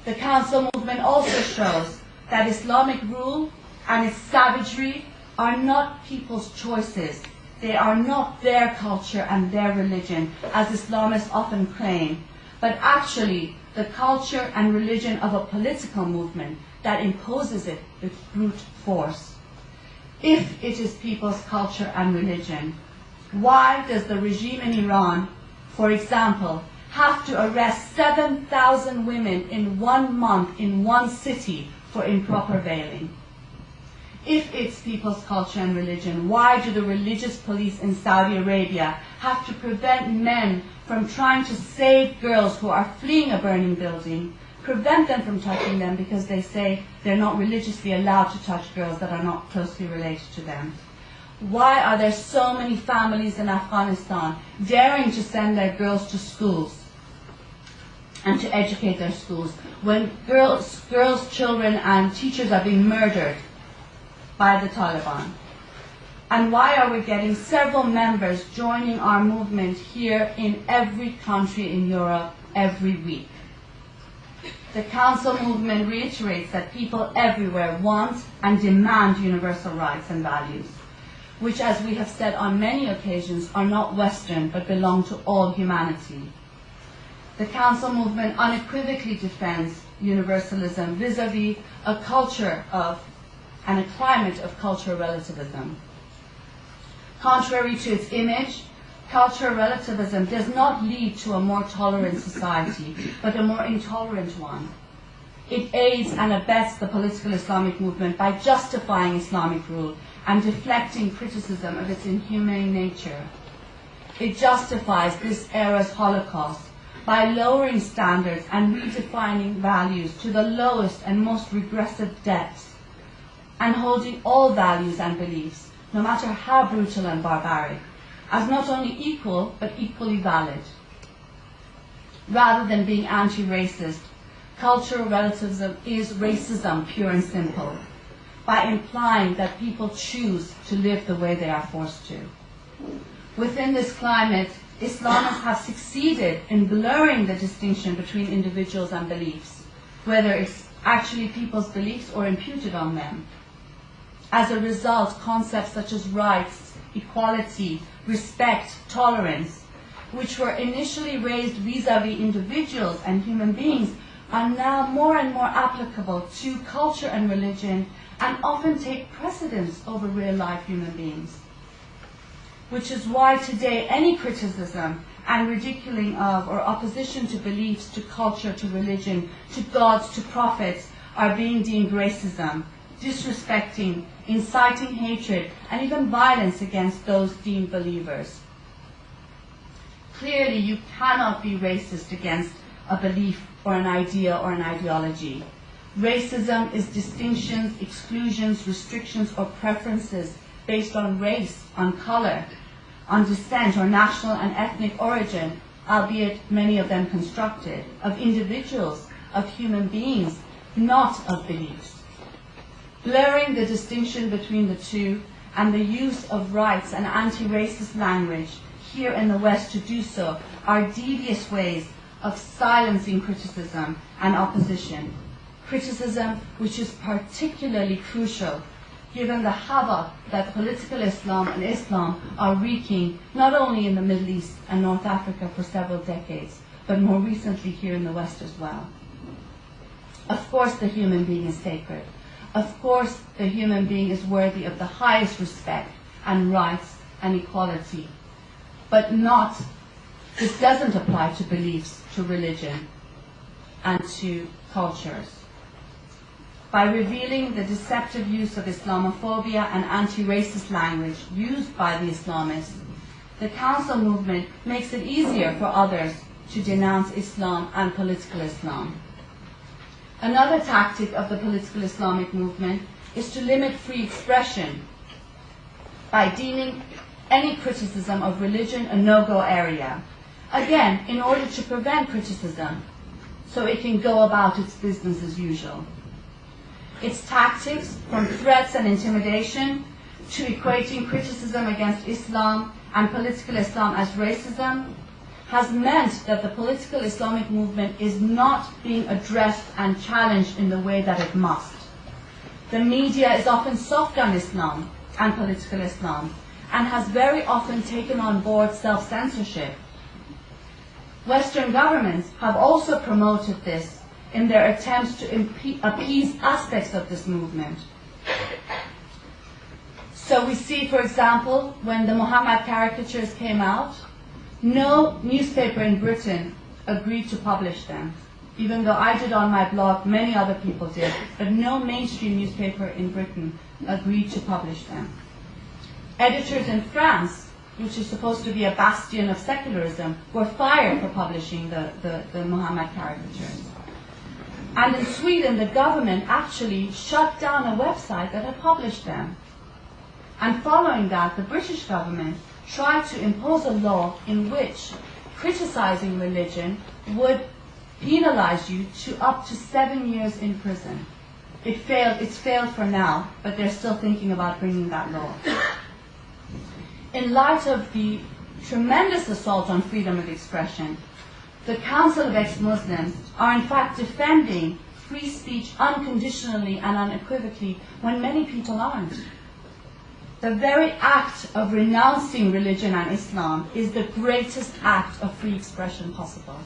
The Council movement also shows that Islamic rule and its savagery are not people's choices. They are not their culture and their religion, as Islamists often claim, but actually the culture and religion of a political movement that imposes it with brute force. If it is people's culture and religion, why does the regime in Iran, for example, have to arrest 7,000 women in 1 month in one city for improper veiling? If it's people's culture and religion, why do the religious police in Saudi Arabia have to prevent men from trying to save girls who are fleeing a burning building, prevent them from touching them because they say they're not religiously allowed to touch girls that are not closely related to them? Why are there so many families in Afghanistan daring to send their girls to schools and to educate their schools when girls, children, and teachers are being murdered by the Taliban? And why are we getting several members joining our movement here in every country in Europe every week? The Council movement reiterates that people everywhere want and demand universal rights and values, which, as we have said on many occasions, are not Western but belong to all humanity. The Council movement unequivocally defends universalism vis-à-vis a culture of and a climate of cultural relativism. Contrary to its image, cultural relativism does not lead to a more tolerant society, but a more intolerant one. It aids and abets the political Islamic movement by justifying Islamic rule and deflecting criticism of its inhumane nature. It justifies this era's Holocaust by lowering standards and redefining values to the lowest and most regressive depths, and holding all values and beliefs, no matter how brutal and barbaric, as not only equal, but equally valid. Rather than being anti-racist, cultural relativism is racism, pure and simple, by implying that people choose to live the way they are forced to. Within this climate, Islamists have succeeded in blurring the distinction between individuals and beliefs, whether it's actually people's beliefs or imputed on them. As a result, concepts such as rights, equality, respect, tolerance, which were initially raised vis-à-vis individuals and human beings, are now more and more applicable to culture and religion and often take precedence over real-life human beings. Which is why today any criticism and ridiculing of or opposition to beliefs, to culture, to religion, to gods, to prophets are being deemed racism, disrespecting, inciting hatred, and even violence against those deemed believers. Clearly, you cannot be racist against a belief or an idea or an ideology. Racism is distinctions, exclusions, restrictions, or preferences based on race, on color, on descent or national and ethnic origin, albeit many of them constructed, of individuals, of human beings, not of beliefs. Blurring the distinction between the two and the use of rights and anti-racist language here in the West to do so are devious ways of silencing criticism and opposition. Criticism which is particularly crucial given the havoc that political Islam and Islam are wreaking not only in the Middle East and North Africa for several decades, but more recently here in the West as well. Of course the human being is sacred. Of course the human being is worthy of the highest respect and rights and equality. But this doesn't apply to beliefs, to religion, and to cultures. By revealing the deceptive use of Islamophobia and anti-racist language used by the Islamists, the Council movement makes it easier for others to denounce Islam and political Islam. Another tactic of the political Islamic movement is to limit free expression by deeming any criticism of religion a no-go area, again, in order to prevent criticism, so it can go about its business as usual. Its tactics, from threats and intimidation to equating criticism against Islam and political Islam as racism, has meant that the political Islamic movement is not being addressed and challenged in the way that it must. The media is often soft on Islam and political Islam, and has very often taken on board self-censorship. Western governments have also promoted this in their attempts to appease aspects of this movement. So we see, for example, when the Muhammad caricatures came out, no newspaper in Britain agreed to publish them. Even though I did on my blog, many other people did, but no mainstream newspaper in Britain agreed to publish them. Editors in France, which is supposed to be a bastion of secularism, were fired for publishing the Muhammad caricatures. And in Sweden, the government actually shut down a website that had published them. And following that, the British government tried to impose a law in which criticizing religion would penalize you to up to 7 years in prison. It's failed for now, but they're still thinking about bringing that law. In light of the tremendous assault on freedom of expression, the Council of Ex-Muslims are in fact defending free speech unconditionally and unequivocally when many people aren't. The very act of renouncing religion and Islam is the greatest act of free expression possible.